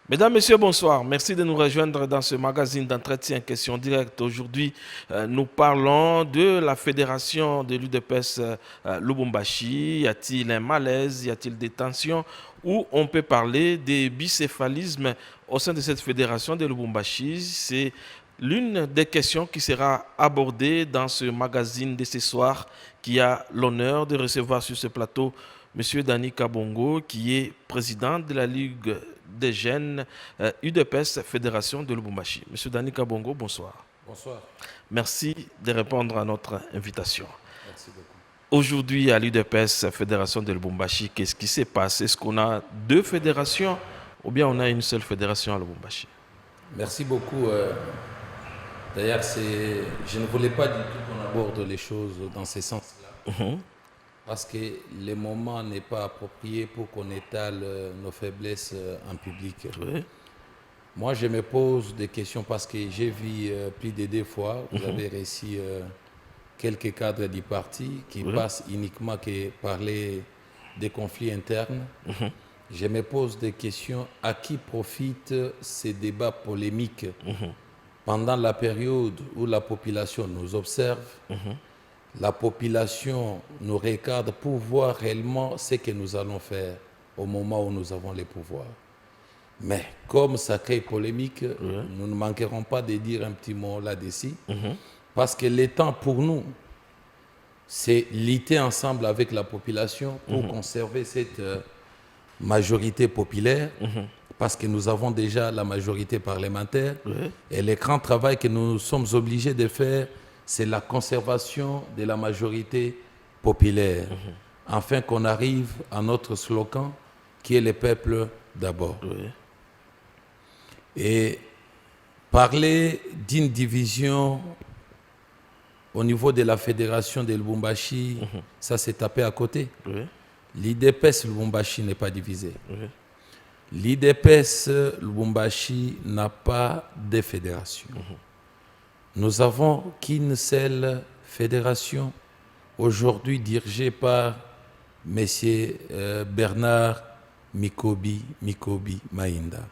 Mesdames, Messieurs, bonsoir. Merci de nous rejoindre dans ce magazine d'entretien question directe. Aujourd'hui, nous parlons de la fédération de l'UDPS Lubumbashi. Y a-t-il un malaise? Y a-t-il des tensions? Ou on peut parler des bicéphalismes au sein de cette fédération de Lubumbashi? C'est l'une des questions qui sera abordée dans ce magazine de ce soir qui a l'honneur de recevoir sur ce plateau Monsieur Dani Kabongo, qui est président de la Ligue des jeunes UDPS Fédération de Lubumbashi. Monsieur Dani Kabongo, bonsoir. Bonsoir. Merci de répondre à notre invitation. Merci beaucoup. Aujourd'hui, à l'UDPS Fédération de Lubumbashi, qu'est-ce qui s'est passé? Est-ce qu'on a deux fédérations ou bien on a une seule fédération à Lubumbashi? Merci beaucoup. D'ailleurs, je ne voulais pas du tout qu'on aborde les choses dans ce sens-là. Parce que le moment n'est pas approprié pour qu'on étale nos faiblesses en public. Oui. Moi, je me pose des questions parce que j'ai vu plus de 2 fois, vous avez réussi quelques cadres du parti qui passent uniquement que parler des conflits internes. Je me pose des questions à qui profitent ces débats polémiques pendant la période où la population nous observe. La population nous regarde pour voir réellement ce que nous allons faire au moment où nous avons les pouvoirs. Mais comme ça crée polémique, nous ne manquerons pas de dire un petit mot là-dessus. Parce que le temps pour nous, c'est lutter ensemble avec la population pour conserver cette majorité populaire. Parce que nous avons déjà la majorité parlementaire. Et le grand travail que nous sommes obligés de faire, c'est la conservation de la majorité populaire, afin qu'on arrive à notre slogan qui est le peuple d'abord. Et parler d'une division au niveau de la fédération de Lubumbashi, ça s'est tapé à côté. L'IDPS Lubumbashi n'est pas divisé. L'IDPS Lubumbashi n'a pas de fédération. Nous avons qu'une seule fédération, aujourd'hui dirigée par M. Bernard Mikobi Mainda.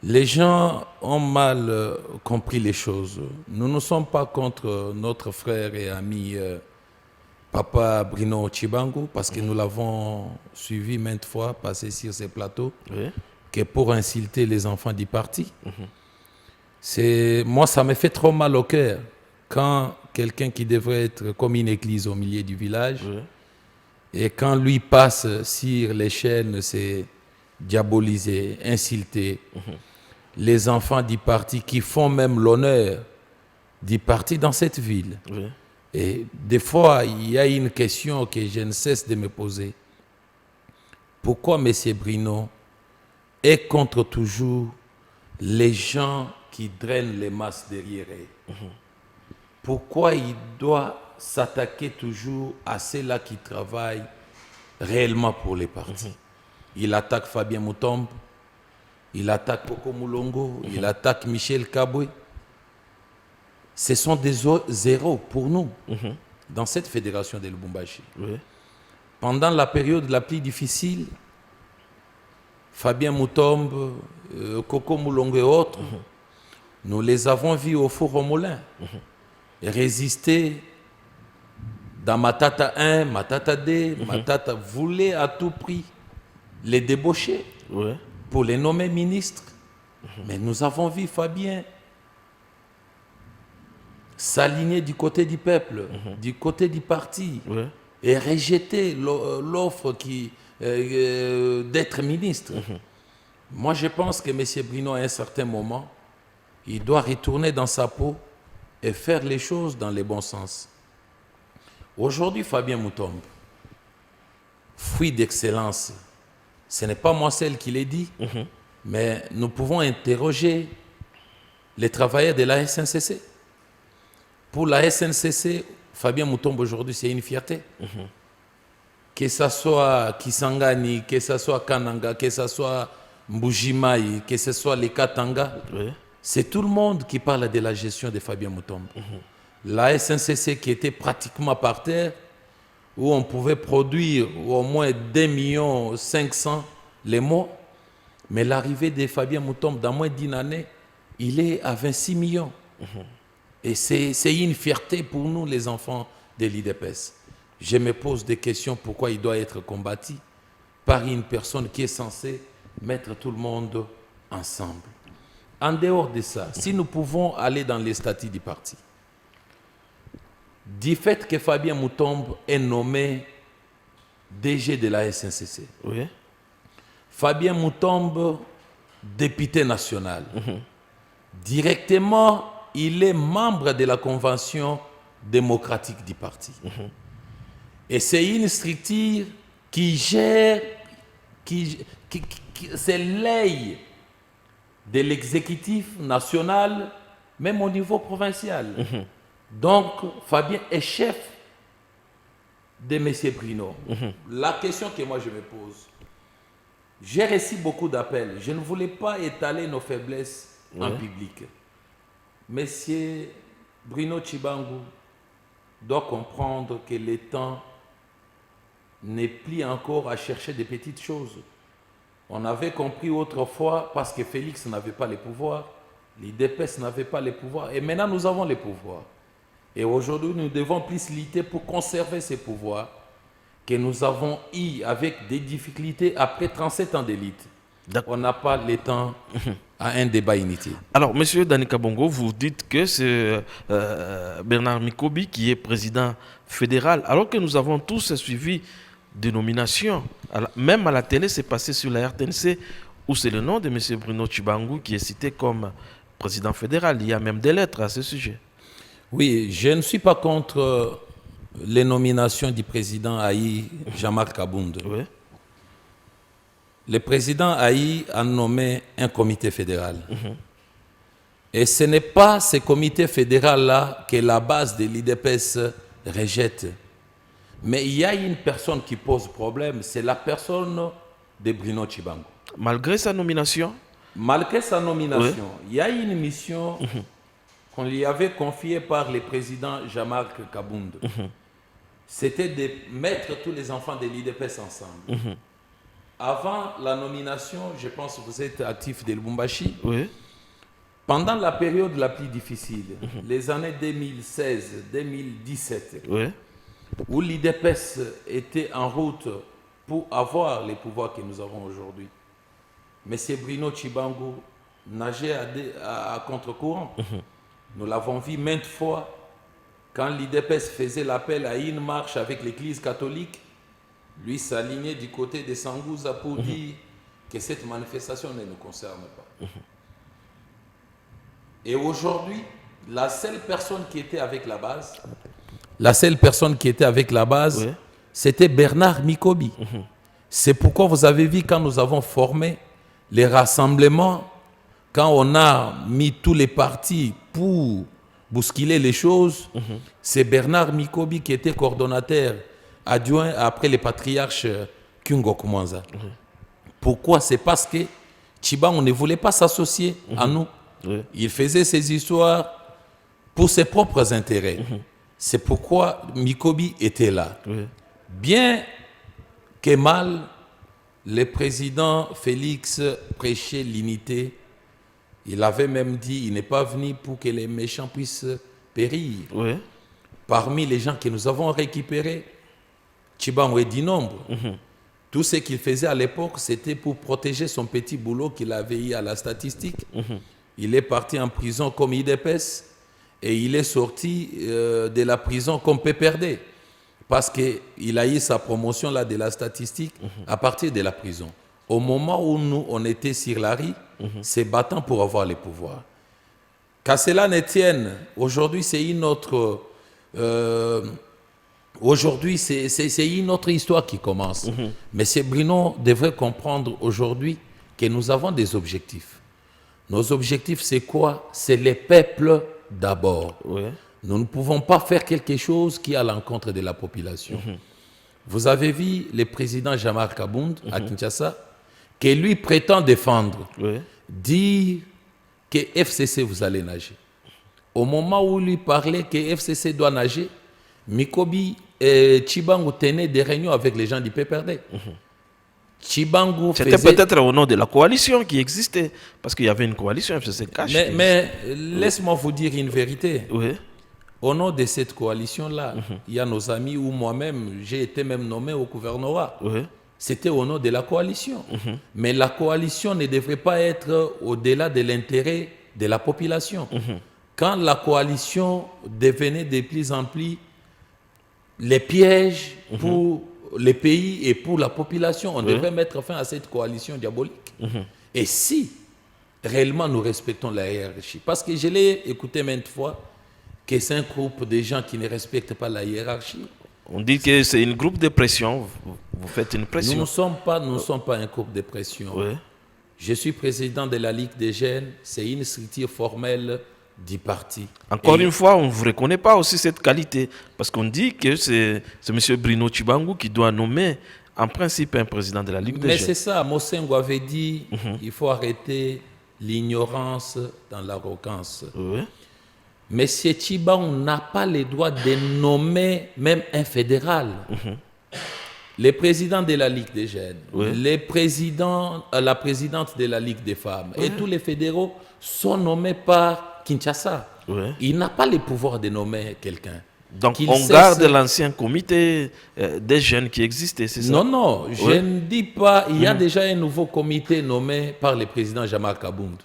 Les gens ont mal compris les choses. Nous ne sommes pas contre notre frère et ami Papa Bruno Chibangu, parce que nous l'avons suivi maintes fois passer sur ces plateaux, que pour insulter les enfants du parti. Moi, ça me fait trop mal au cœur quand quelqu'un qui devrait être comme une église au milieu du village, et quand lui passe sur les chaînes, c'est diaboliser, insulter les enfants du parti qui font même l'honneur du parti dans cette ville. Et des fois, il y a une question que je ne cesse de me poser. Pourquoi M. Bruno est contre toujours les gens qui drainent les masses derrière eux? Pourquoi il doit s'attaquer toujours à ceux-là qui travaillent réellement pour les partis? Il attaque Fabien Mutombo, il attaque Koko Moulongo, il attaque Michel Kabwe. Ce sont des zéros pour nous dans cette fédération de Lubumbashi. Pendant la période la plus difficile, Fabien Mutombo, Koko Moulongo et autres, nous les avons vus au four au moulin résister dans Matata 1, Matata 2, Matata voulait à tout prix les débaucher pour les nommer ministres. Mais nous avons vu Fabien s'aligner du côté du peuple, du côté du parti, et rejeter l'offre d'être ministre. Moi, je pense que M. Bruno, à un certain moment, il doit retourner dans sa peau et faire les choses dans le bon sens. Aujourd'hui, Fabien Mutombo, fruit d'excellence, ce n'est pas moi celle qui l'ai dit, mais nous pouvons interroger les travailleurs de la SNCC. Pour la SNCC, Fabien Mutombo aujourd'hui, c'est une fierté. Que ce soit Kisangani, que ce soit Kananga, que ce soit Mbujimai, que ce soit les Katanga, c'est tout le monde qui parle de la gestion de Fabien Mutombo. La SNCC qui était pratiquement par terre, où on pouvait produire au moins 2,5 millions les mots, Mais l'arrivée de Fabien Moutombe, dans moins d'une année, il est à 26 millions. Et c'est une fierté pour nous, les enfants de l'IDPS. Je me pose des questions pourquoi il doit être combattu par une personne qui est censée mettre tout le monde ensemble. En dehors de ça, si nous pouvons aller dans les statuts du parti, du fait que Fabien Moutombe est nommé DG de la SNCC, Oui. Fabien Moutombe, député national, directement, il est membre de la convention démocratique du parti. Et c'est une structure qui gère, c'est l'œil de l'exécutif national, même au niveau provincial. Donc, Fabien est chef de M. Bruno. La question que moi je me pose, j'ai reçu beaucoup d'appels. Je ne voulais pas étaler nos faiblesses en public. Monsieur Bruno Tshibangou doit comprendre que le temps n'est plus encore à chercher des petites choses. On avait compris autrefois parce que Félix n'avait pas les pouvoirs, l'IDPS n'avait pas les pouvoirs, et maintenant nous avons les pouvoirs. Et aujourd'hui, nous devons plus lutter pour conserver ces pouvoirs que nous avons eus avec des difficultés après 37 ans d'élite. On n'a pas le temps à un débat inutile. Alors, Monsieur Danika Bongo, vous dites que c'est Bernard Mikobi qui est président fédéral, alors que nous avons tous suivi des nominations. Même à la télé, c'est passé sur la RTNC, où c'est le nom de M. Bruno Tshibangou qui est cité comme président fédéral. Il y a même des lettres à ce sujet. Oui, je ne suis pas contre les nominations du président Aïe Jean-Marc Kabound. Oui. Le président Aïe a nommé un comité fédéral. Et ce n'est pas ce comité fédéral-là que la base de l'IDPS rejette. Mais il y a une personne qui pose problème, c'est la personne de Bruno Tshibangou. Malgré sa nomination? Malgré sa nomination, il y a une mission qu'on lui avait confiée par le président Jean-Marc Kabound. C'était de mettre tous les enfants de l'IDPS ensemble. Avant la nomination, je pense que vous êtes actif de Lubumbashi. Oui. Pendant la période la plus difficile, les années 2016-2017, où l'IDPS était en route pour avoir les pouvoirs que nous avons aujourd'hui, M. Bruno Tshibangou nageait à contre-courant. Nous l'avons vu maintes fois quand l'IDPS faisait l'appel à une marche avec l'Église catholique. Lui s'alignait du côté de Sangouza pour dire que cette manifestation ne nous concerne pas. Et aujourd'hui, la seule personne qui était avec la base, c'était Bernard Mikobi. C'est pourquoi vous avez vu quand nous avons formé les rassemblements, quand on a mis tous les partis pour bousculer les choses, c'est Bernard Mikobi qui était coordonnateur adjoint après les patriarches Kungo Kumanza. Pourquoi? C'est parce que Tshibangou ne voulait pas s'associer à nous. Il faisait ses histoires pour ses propres intérêts. C'est pourquoi Mikobi était là. Bien que mal, le président Félix prêchait l'unité. Il avait même dit qu'il n'est pas venu pour que les méchants puissent périr. Parmi les gens que nous avons récupérés, Tshibangou est du nombre. Tout ce qu'il faisait à l'époque, c'était pour protéger son petit boulot qu'il avait eu à la statistique. Il est parti en prison comme IDPS et il est sorti de la prison comme PPRD parce qu'il a eu sa promotion là de la statistique à partir de la prison. Au moment où nous, on était sur la rue, se battant pour avoir les pouvoirs. Qu'à cela ne tienne, aujourd'hui c'est une autre... Aujourd'hui, c'est une autre histoire qui commence. Mais Bruno devrait comprendre aujourd'hui que nous avons des objectifs. Nos objectifs, c'est quoi? C'est les peuples d'abord. Nous ne pouvons pas faire quelque chose qui est à l'encontre de la population. Vous avez vu le président Jean-Marc Kabound à Kinshasa, que lui prétend défendre, dire que FCC, vous allez nager. Au moment où lui parlait que FCC doit nager, Mikobi et Tshibangou tenaient des réunions avec les gens du PPRD. Chibangu C'était faisait... peut-être au nom de la coalition qui existait, parce qu'il y avait une coalition FCC Cash. Mais laisse-moi vous dire une vérité. Oui. Au nom de cette coalition-là, il y a nos amis ou moi-même, j'ai été même nommé au gouvernorat. Oui. C'était au nom de la coalition. Mais la coalition ne devrait pas être au-delà de l'intérêt de la population. Quand la coalition devenait de plus en plus les pièges pour les pays et pour la population, on devrait mettre fin à cette coalition diabolique. Et si réellement nous respectons la hiérarchie, parce que je l'ai écouté maintes fois, que c'est un groupe de gens qui ne respectent pas la hiérarchie. On dit que c'est un groupe de pression. Vous faites une pression. Nous ne sommes pas un groupe de pression. Oui. Je suis président de la Ligue des jeunes. C'est une structure formelle du parti. Encore une fois, on ne vous reconnaît pas aussi cette qualité. Parce qu'on dit que c'est M. Bruno Chibangu qui doit nommer en principe un président de la Ligue des Mais jeunes. c'est ça, Mosengo avait dit il faut arrêter l'ignorance dans l'arrogance. Oui. Monsieur Chibangu n'a pas le droit de nommer même un fédéral. Le président de la Ligue des jeunes, la présidente de la Ligue des femmes et tous les fédéraux sont nommés par Kinshasa. Il n'a pas le pouvoir de nommer quelqu'un. Donc on garde l'ancien comité des jeunes qui existait, c'est ça? Non, je ne dis pas. Il y a déjà un nouveau comité nommé par le président Jamal Kabound.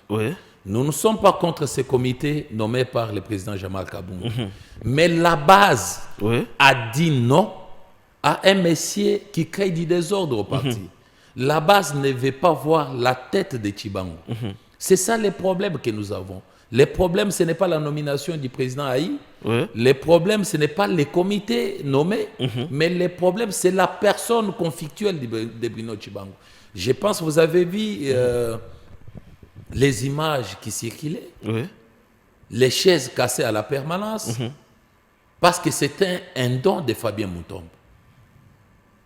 Nous ne sommes pas contre ce comité nommé par le président Jamal Kabound. Mais la base a dit non à un messier qui crée du désordre au parti. La base ne veut pas voir la tête de Chibangu. C'est ça le problème que nous avons. Le problème, ce n'est pas la nomination du président Haï. Le problème, ce n'est pas les comités nommés. Mais le problème, c'est la personne conflictuelle de Bruno Chibangu. Je pense que vous avez vu les images qui circulaient. Les chaises cassées à la permanence. Parce que c'était un don de Fabien Moutombe.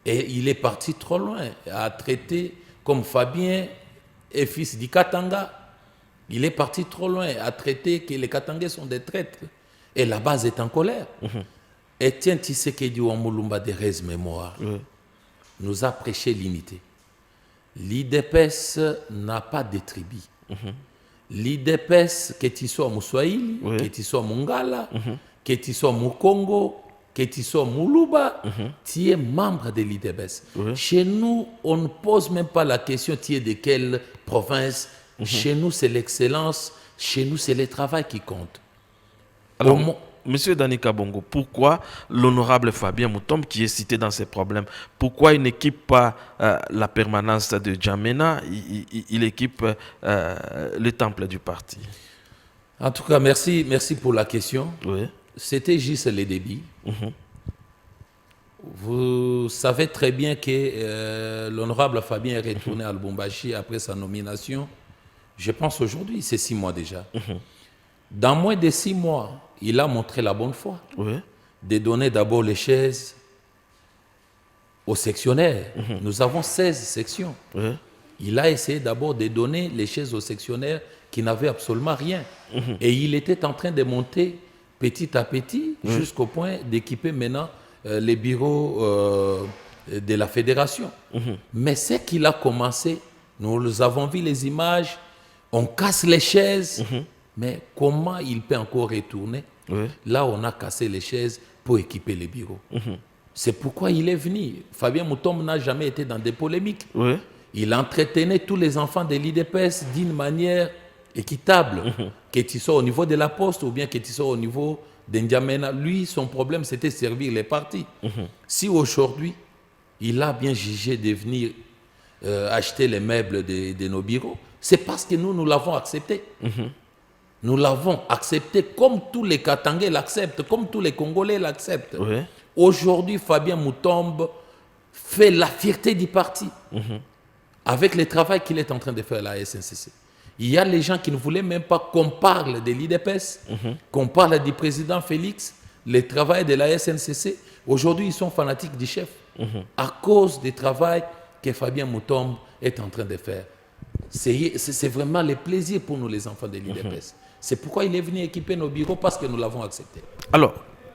Et il est parti trop loin, à traiter comme Fabien est fils du Katanga. Il est parti trop loin, à traiter que les Katangais sont des traîtres. Et la base est en colère. Etienne Tshisekedi Wamulumba de Rez Mémoire nous a prêché l'unité. L'IDPS n'a pas de tribu. L'IDPS, que tu sois au Swahili, que tu sois au Mungala, que tu sois au Congo, que tu sois Moulouba, tu es membre de l'IDPS. Chez nous, on ne pose même pas la question tu es de quelle province. Chez nous, c'est l'excellence. Chez nous, c'est le travail qui compte. Alors, Monsieur Dani Kabongo, pourquoi l'honorable Fabien Moutombe, qui est cité dans ces problèmes, pourquoi il n'équipe pas la permanence de Djamena, il équipe le temple du parti? En tout cas, merci pour la question. C'était juste les débits. Vous savez très bien que l'honorable Fabien est retourné à Lubumbashi après sa nomination. Je pense aujourd'hui, c'est 6 mois déjà. Dans moins de 6 mois, il a montré la bonne foi de donner d'abord les chaises aux sectionnaires. Nous avons 16 sections. Il a essayé d'abord de donner les chaises aux sectionnaires qui n'avaient absolument rien. Et il était en train de monter petit à petit jusqu'au point d'équiper maintenant les bureaux de la fédération. Mais ce qu'il a commencé, nous avons vu les images, on casse les chaises, mais comment il peut encore retourner? Là, on a cassé les chaises pour équiper les bureaux. C'est pourquoi il est venu. Fabien Moutombe n'a jamais été dans des polémiques. Il entretenait tous les enfants de l'IDPS d'une manière équitable. Que tu sois au niveau de la poste ou bien que tu sois au niveau d'Ndiamena. Lui, son problème, c'était servir les partis. Si aujourd'hui, il a bien jugé de venir acheter les meubles de nos bureaux, c'est parce que nous l'avons accepté. Nous l'avons accepté comme tous les Katangais l'acceptent, comme tous les Congolais l'acceptent. Aujourd'hui, Fabien Moutombe fait la fierté du parti avec le travail qu'il est en train de faire à la SNCC. Il y a les gens qui ne voulaient même pas qu'on parle de l'IDPS, qu'on parle du président Félix, le travail de la SNCC. Aujourd'hui, ils sont fanatiques du chef à cause du travail que Fabien Moutombe est en train de faire. C'est vraiment le plaisir pour nous, les enfants de l'IDPS. C'est pourquoi il est venu équiper nos bureaux, parce que nous l'avons accepté. Alors,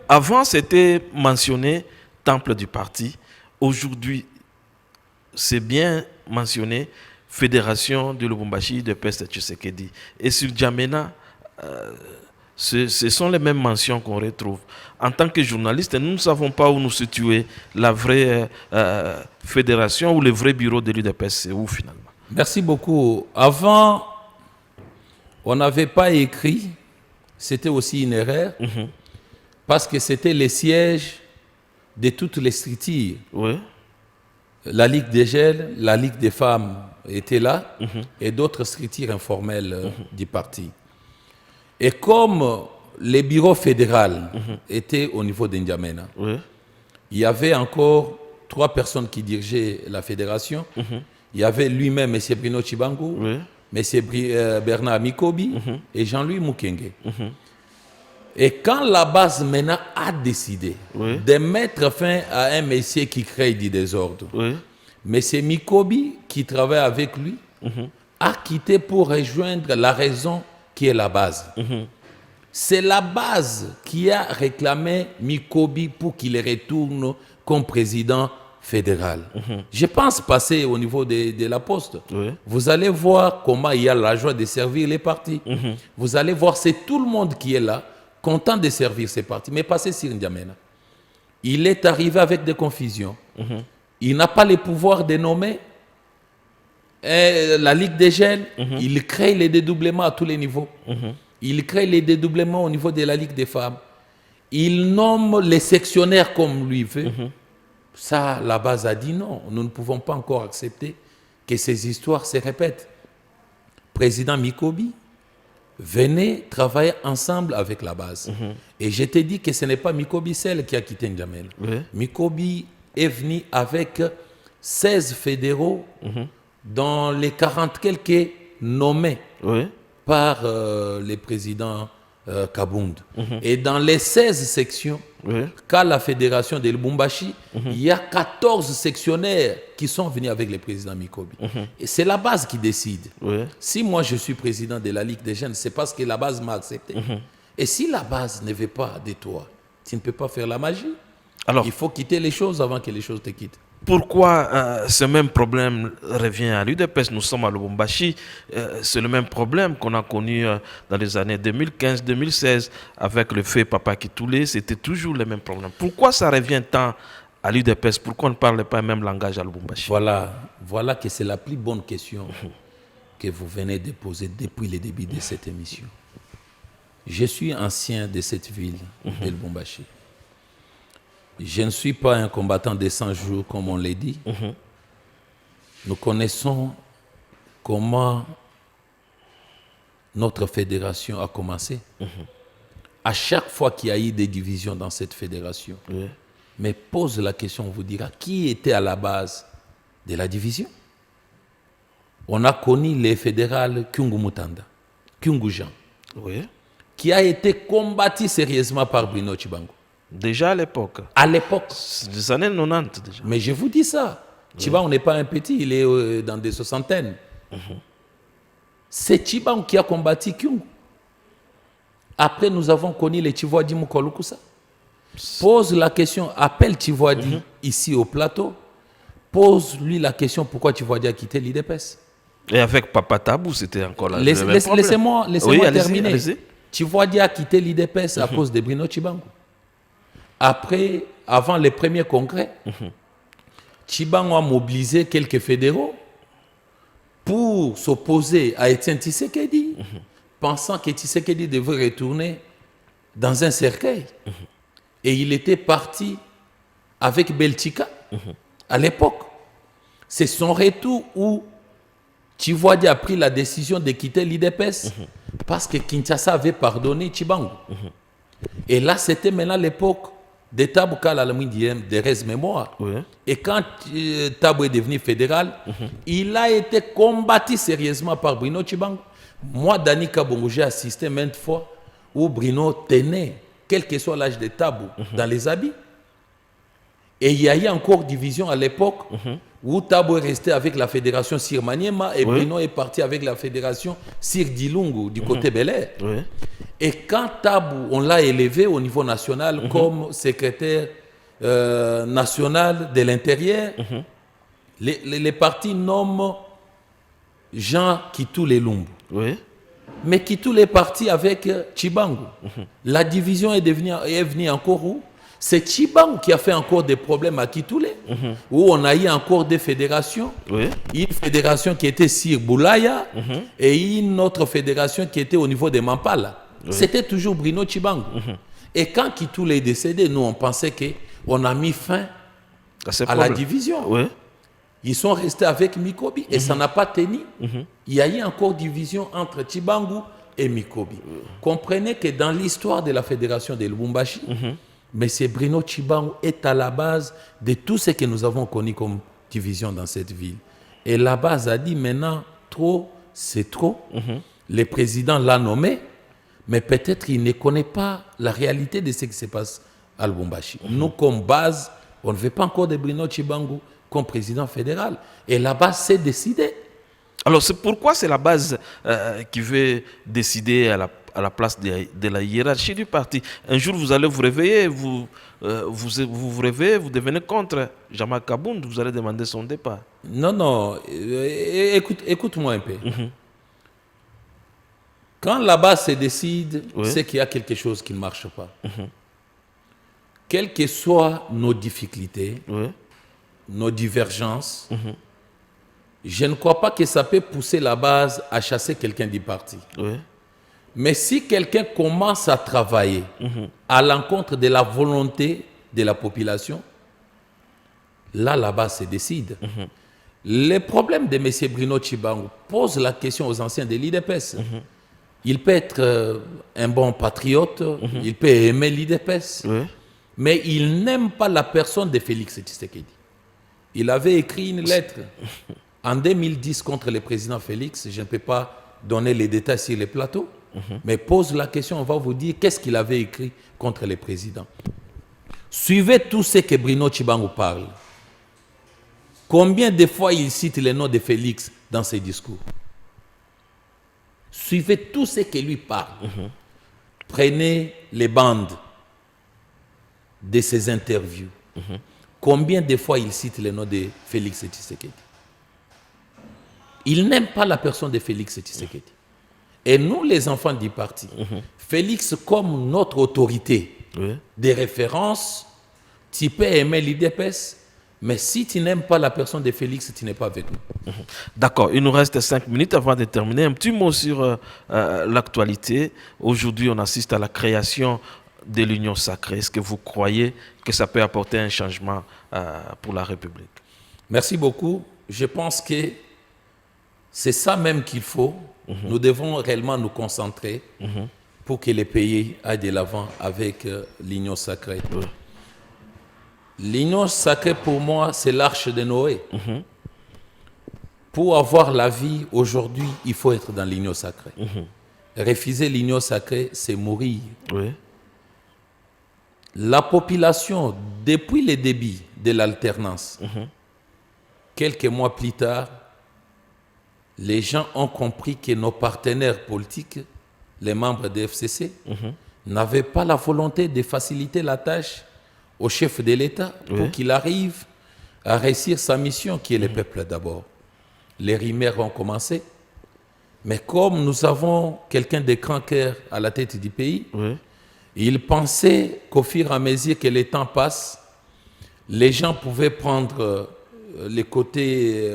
avant, c'était mentionné temple du parti. Aujourd'hui, c'est bien mentionné Fédération de Lubumbashi de Peste Tshisekedi. Et sur Djamena, ce sont les mêmes mentions qu'on retrouve. En tant que journaliste, nous ne savons pas où nous situer la vraie fédération ou le vrai bureau de l'UDPS. C'est où finalement? Merci beaucoup. Avant, on n'avait pas écrit, c'était aussi une erreur, parce que c'était les sièges de toutes les structures. Oui. La Ligue des jeunes, la Ligue des femmes étaient là, et d'autres structures informelles du parti. Et comme les bureaux fédéraux étaient au niveau d'Indiamena, il y avait encore 3 personnes qui dirigeaient la fédération. Il y avait lui-même, M. Bruno Chibangu, M. Bernard Mikobi et Jean-Louis Mukenge. Et quand la base MENA a décidé de mettre fin à un monsieur qui crée du désordre, M. Mikobi, qui travaille avec lui, a quitté pour rejoindre la raison qui est la base. C'est la base qui a réclamé Mikobi pour qu'il retourne comme président fédéral. Je pense passer au niveau de la poste. Vous allez voir comment il y a la joie de servir les partis. Vous allez voir, c'est tout le monde qui est là, content de servir ces partis. Mais passez sur N'Djamena. Il est arrivé avec des confusions. Il n'a pas le pouvoir de nommer la Ligue des jeunes. Il crée les dédoublements à tous les niveaux. Il crée les dédoublements au niveau de la Ligue des femmes. Il nomme les sectionnaires comme lui veut. Ça, la base a dit non. Nous ne pouvons pas encore accepter que ces histoires se répètent. Président Mikobi, venez travailler ensemble avec la base. Et je t'ai dit que ce n'est pas Mikobi seul qui a quitté N'Djamena. Mikobi est venu avec 16 fédéraux dans les 40 quelques nommés par les présidents Kabound. Et dans les 16 sections, qu'à la fédération de Lubumbashi, il y a 14 sectionnaires qui sont venus avec le président Mikobi. Et c'est la base qui décide. Si moi je suis président de la Ligue des jeunes, c'est parce que la base m'a accepté. Et si la base ne veut pas de toi, tu ne peux pas faire la magie. Alors, il faut quitter les choses avant que les choses te quittent. Pourquoi ce même problème revient à l'UDPS? Nous sommes à Lubumbashi. C'est le même problème qu'on a connu dans les années 2015-2016 avec le fait Papa Kitoulé. C'était toujours le même problème. Pourquoi ça revient tant à l'UDPS? Pourquoi on ne parle pas le même langage à Lubumbashi? Voilà que c'est la plus bonne question que vous venez de poser depuis le début de cette émission. Je suis ancien de cette ville de Lubumbashi. Je ne suis pas un combattant des 100 jours, comme on l'a dit. Nous connaissons comment notre fédération a commencé. À chaque fois qu'il y a eu des divisions dans cette fédération, mais pose la question, on vous dira, qui était à la base de la division? On a connu les fédérales Kyungu Mutanda, Kyungu Jean, qui a été combattu sérieusement par Bruno Chibangu. Déjà à l'époque. À l'époque. Des années 90 déjà. Mais je vous dis ça. Chibangu n'est pas un petit, il est dans des soixantaines. C'est Chibangu qui a combattu Kyungu. Après, nous avons connu les Tivwadi Mukolukusa. Pose la question, appelle Tivwadi ici au plateau. Pose-lui la question pourquoi Tivwadi a quitté l'IDPS. Et avec Papa Tabou, c'était encore là. Laissez-moi terminer. Tivwadi a quitté l'IDPS à cause de Bruno Chibangu. Après, avant les premiers congrès, Chibangu a mobilisé quelques fédéraux pour s'opposer à Etienne Tshisekedi, pensant que Tshisekedi devait retourner dans un cercueil. Et il était parti avec Belchika à l'époque. C'est son retour où Tivwadi a pris la décision de quitter l'IDPS parce que Kinshasa avait pardonné Chibangu. Et là, c'était maintenant l'époque de Tabou Kalalamouindiem, de Rez Mémoire. Et quand Tabou est devenu fédéral, il a été combattu sérieusement par Bruno Chibangu. Moi, Dani Kabongo, j'ai assisté maintes fois où Bruno tenait, quel que soit l'âge de Tabou, dans les habits. Et il y a eu encore division à l'époque où Tabou est resté avec la fédération Sir Maniema et Bruno est parti avec la fédération Sir Dilungu du côté Bel Air. Et quand Tabou, on l'a élevé au niveau national comme secrétaire national de l'intérieur, Les partis nomment Jean Kitule Lumbu. Oui. Mais Kitule est parti avec Tchibangu. La division est venue encore où? C'est Tchibangu qui a fait encore des problèmes à Kitule, où on a eu encore des fédérations. Oui. Une fédération qui était sur Boulaya et une autre fédération qui était au niveau de Mampala. Oui. C'était toujours Bruno Tchibangu. Et quand Kitule est décédé, nous, on pensait qu'on a mis fin à la division. Oui. Ils sont restés avec Mikobi et ça n'a pas tenu. Il y a eu encore division entre Tchibangu et Mikobi. Comprenez que dans l'histoire de la fédération de Lubumbashi, M. Bruno Tchibangu est à la base de tout ce que nous avons connu comme division dans cette ville. Et la base a dit maintenant, trop, c'est trop. Le président l'a nommé, mais peut-être il ne connaît pas la réalité de ce qui se passe à Lubumbashi. Nous, comme base, on ne veut pas encore de Bruno Tchibangu comme président fédéral. Et la base s'est décidée. Alors, c'est pourquoi c'est la base qui veut décider à la place de la hiérarchie du parti. Un jour, vous allez vous réveiller, vous réveillez, vous devenez contre Jean-Marc Kabound, vous allez demander son départ. Non, écoute-moi un peu. Quand la base se décide, c'est qu'il y a quelque chose qui ne marche pas. Quelles que soient nos difficultés, nos divergences, je ne crois pas que ça peut pousser la base à chasser quelqu'un du parti. Mais si quelqu'un commence à travailler à l'encontre de la volonté de la population, là, la base se décide. Le problème de M. Bruno Tchibangu pose la question aux anciens de l'IDPS. Il peut être un bon patriote, il peut aimer l'IDPS, mais il n'aime pas la personne de Félix Tshisekedi. Il avait écrit une lettre en 2010 contre le président Félix. Je ne peux pas donner les détails sur les plateaux, mais pose la question, on va vous dire qu'est-ce qu'il avait écrit contre le président. Suivez tout ce que Bruno Tchibangu parle. Combien de fois il cite le nom de Félix dans ses discours? Suivez tout ce que lui parle. Prenez les bandes de ses interviews. Combien de fois il cite le nom de Félix Tshisekedi? Il n'aime pas la personne de Félix Tshisekedi. Et nous, les enfants du parti, Félix comme notre autorité de référence, tu peux aimer l'IDPS, mais si tu n'aimes pas la personne de Félix, tu n'es pas avec nous. D'accord, il nous reste 5 minutes avant de terminer. Un petit mot sur l'actualité. Aujourd'hui, on assiste à la création de l'Union sacrée. Est-ce que vous croyez que ça peut apporter un changement pour la République? Merci beaucoup. Je pense que c'est ça même qu'il faut. Nous devons réellement nous concentrer pour que les pays aillent de l'avant avec l'Union sacrée. L'Union sacrée, pour moi, c'est l'arche de Noé. Pour avoir la vie, aujourd'hui, il faut être dans l'Union sacrée. Refuser l'Union sacrée, c'est mourir. La population, depuis le début de l'alternance, quelques mois plus tard, les gens ont compris que nos partenaires politiques, les membres de FCC, n'avaient pas la volonté de faciliter la tâche au chef de l'État pour qu'il arrive à réussir sa mission, qui est le peuple d'abord. Les rumeurs ont commencé, mais comme nous avons quelqu'un de grand cœur à la tête du pays, il pensait qu'au fur et à mesure que le temps passe, les gens pouvaient prendre les côtés,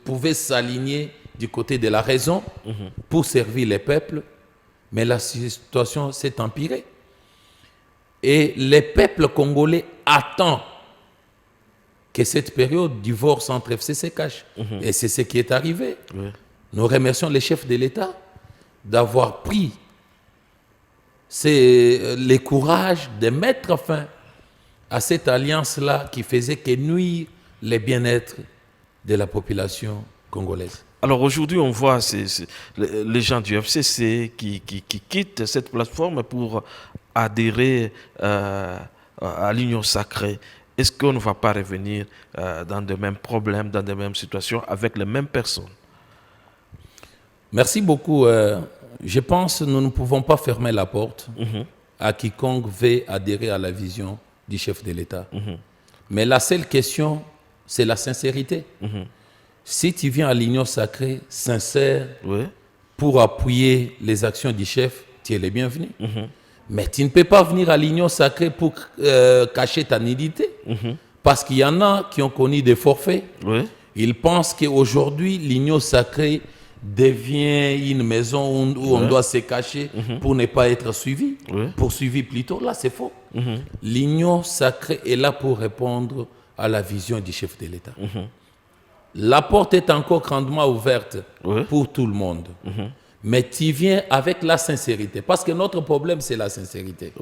pouvaient s'aligner du côté de la raison pour servir les peuples, mais la situation s'est empirée. Et le peuple congolais attend que cette période divorce entre FCC cache. Et c'est ce qui est arrivé. Nous remercions les chefs de l'État d'avoir pris le courage de mettre fin à cette alliance-là qui faisait que nuire le bien-être de la population congolaise. Alors aujourd'hui, on voit les gens du FCC qui quittent cette plateforme pour adhérer à l'Union sacrée. Est-ce qu'on ne va pas revenir dans de mêmes problèmes, dans de mêmes situations, avec les mêmes personnes? Merci beaucoup. Je pense que nous ne pouvons pas fermer la porte à quiconque veut adhérer à la vision du chef de l'État. Mais la seule question, c'est la sincérité. Si tu viens à l'Union sacrée, sincère, pour appuyer les actions du chef, tu es le bienvenu. Mais tu ne peux pas venir à l'Union sacrée pour cacher ta nudité. Parce qu'il y en a qui ont connu des forfaits. Ils pensent qu'aujourd'hui, l'Union sacrée devient une maison où on doit se cacher pour ne pas être suivi, poursuivi plutôt. Là, c'est faux. L'Union sacrée est là pour répondre à la vision du chef de l'État. La porte est encore grandement ouverte pour tout le monde. Mais tu viens avec la sincérité. Parce que notre problème, c'est la sincérité.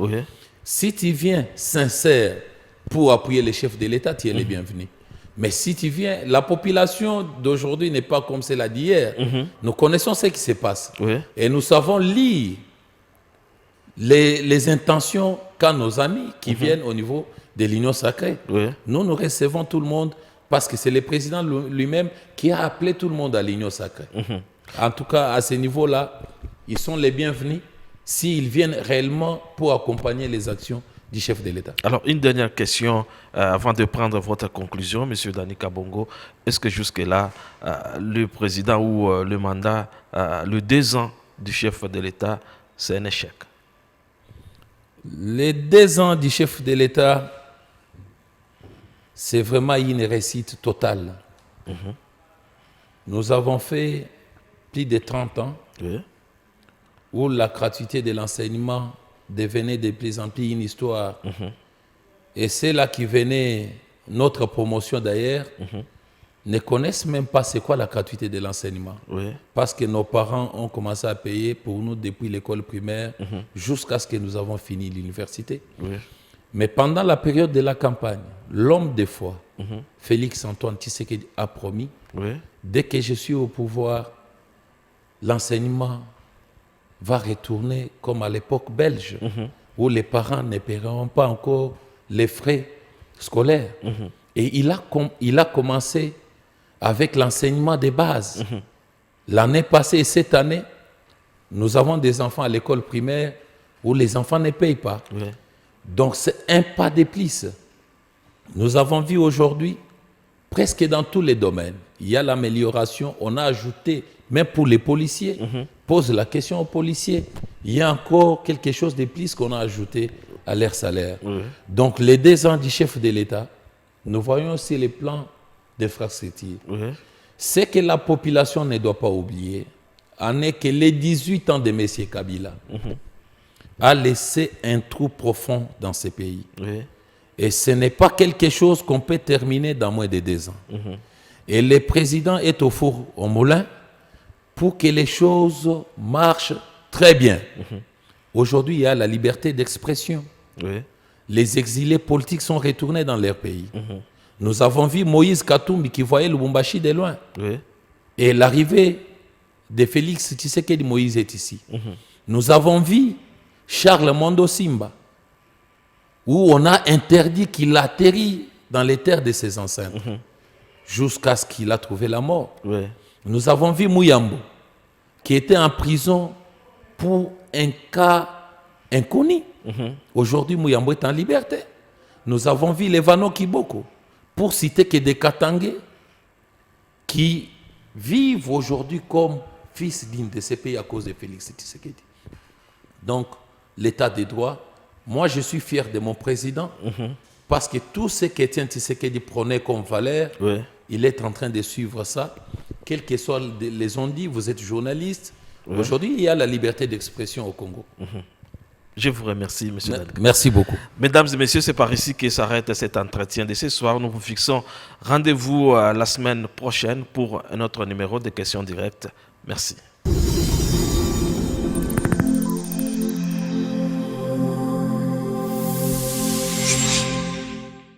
Si tu viens sincère pour appuyer les chefs de l'État, tu es le bienvenu. Mais si tu viens, la population d'aujourd'hui n'est pas comme celle d'hier. Nous connaissons ce qui se passe. Et nous savons lire les intentions qu'a nos amis qui viennent au niveau de l'Union sacrée. Nous recevons tout le monde parce que c'est le président lui-même qui a appelé tout le monde à l'Union sacrée. En tout cas, à ce niveau-là, ils sont les bienvenus s'ils viennent réellement pour accompagner les actions du chef de l'État. Alors, une dernière question avant de prendre votre conclusion, M. Dani Kabongo. Est-ce que jusque-là, le président ou le mandat, le 2 ans du chef de l'État, c'est un échec? Les 2 ans du chef de l'État, c'est vraiment une réussite totale. Nous avons fait plus de 30 ans où la gratuité de l'enseignement devenait de plus en plus une histoire. Et c'est là qui venait notre promotion d'ailleurs, ne connaissent même pas c'est quoi la gratuité de l'enseignement. Parce que nos parents ont commencé à payer pour nous depuis l'école primaire jusqu'à ce que nous avons fini l'université. Mais pendant la période de la campagne, l'homme de foi, Félix Antoine Tshisekedi, a promis, dès que je suis au pouvoir, l'enseignement va retourner comme à l'époque belge, où les parents ne paieront pas encore les frais scolaires. Et il a commencé avec l'enseignement de base. L'année passée et cette année, nous avons des enfants à l'école primaire où les enfants ne payent pas. Donc c'est un pas de plus. Nous avons vu aujourd'hui, presque dans tous les domaines, il y a l'amélioration. On a ajouté, même pour les policiers, pose la question aux policiers, il y a encore quelque chose de plus qu'on a ajouté à leur salaire. Donc les 2 ans du chef de l'État, nous voyons aussi les plans d'infrastructure. Ce que la population ne doit pas oublier, en est que les 18 ans de M. Kabila a laissé un trou profond dans ce pays. Et ce n'est pas quelque chose qu'on peut terminer dans moins de 2 ans. Et le président est au four au moulin pour que les choses marchent très bien. Aujourd'hui, il y a la liberté d'expression. Les exilés politiques sont retournés dans leur pays. Nous avons vu Moïse Katumbi qui voyait Lubumbashi de loin. Et l'arrivée de Félix Tshisekedi Moïse est ici. Nous avons vu Charles Mondo Simba, où on a interdit qu'il atterrit dans les terres de ses ancêtres, jusqu'à ce qu'il a trouvé la mort. Nous avons vu Mouyambo, qui était en prison pour un cas inconnu. Aujourd'hui, Mouyambo est en liberté. Nous avons vu Levano Kiboko, pour citer que des Katangais qui vivent aujourd'hui comme fils dignes de ces pays à cause de Félix Tshisekedi. Donc, l'état des droits, moi je suis fier de mon président parce que tout ce qu'Étienne Tshisekedi prenait comme valeur, il est en train de suivre ça. Quels que soient les on-dit, vous êtes journaliste. Aujourd'hui, il y a la liberté d'expression au Congo. Je vous remercie, M. Dani. Merci beaucoup. Mesdames et messieurs, c'est par ici que s'arrête cet entretien de ce soir. Nous vous fixons rendez-vous la semaine prochaine pour un autre numéro de questions directes. Merci.